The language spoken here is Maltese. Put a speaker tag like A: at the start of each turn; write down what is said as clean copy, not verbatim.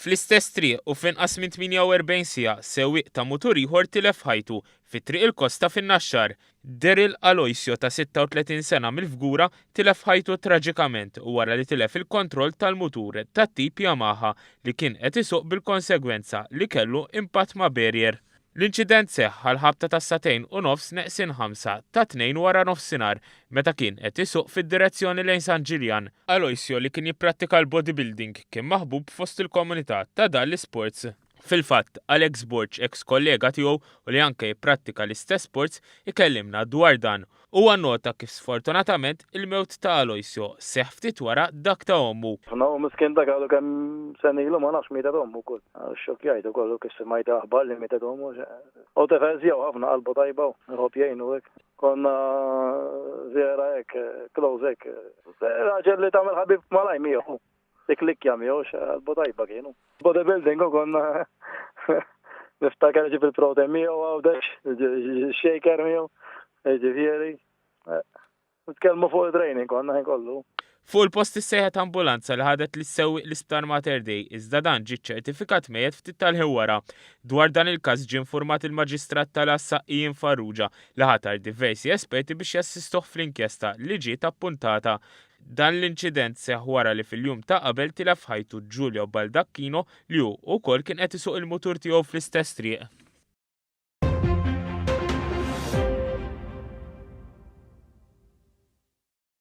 A: Fl-istess triq u f'inqas minn 48 siegħa sewwieq ta' mutur ieħor tilef ħajtu fit-triq il-Kosta fin-Naxxar. Daryl Aloisio ta' 36 sena mill-Fgura tilef ħajtu traġikament wara li tilef il-kontroll tal-mutur tat-tip Yamaha li kien qed isuq bil-konsegwenza li kellu impatt ma' barrier. L-inċident seħħ għal ħabta ta' 2:30 neqsin 5 ta' 2 wara nofsinhar meta kien qed isuq fid-direzzjoni lejn San Ġiljan. Aloisio li kien jipprattika l-bodybuilding kien maħbub fost il-komunità ta' dan l-isports. Fil-fatt, Alex Borch, ex-kollega tiegħu u li anke jipprattika l-istess sports, ikellimna dwar dan. Huwa nnota kif sfortunatament il-mewt ta' Aloisio seħħ ftit wara dak ta' ommu.
B: No, miskin dak għalu kemm senilu ma nafx mietet ommu kull. Xokjajtu kollu kif smajta aħbar li mietet ommu. U tefeżjaw ħafna qalbu tajba u nħobb jgħinu hekk. Konna żjara hekk, close hekk. Raġel li tagħmel ħabib malaj miegħu. Dik likja miegħu qalbu tajba kienu. Bodybuilding u konna niftakar ġib il-protein miegħu għawdex, shaker miegħu. Ġifieri, nitkellmu fuq il-training konna kollu.
A: Fuq il-post issejħet ambulanza li ħadet li ssewwi l-Isptar Mater Dei iżda dan ġie ċertifikat mejjed ftit tal-ħewwara. Dwar dan il-każ ġie infurmat il-Maġistrat tal-Assaqqijin Farrugia li ħatar diversi esperti biex jassistuh fl-inkjesta li ġiet appuntata. Dan l-inċident seħħ wara li fil-jum ta' qabel tilef ħajtu Giulio Baldacchino li hu wkoll kien qed isuq il-mutur tiegħu fl-istess triq.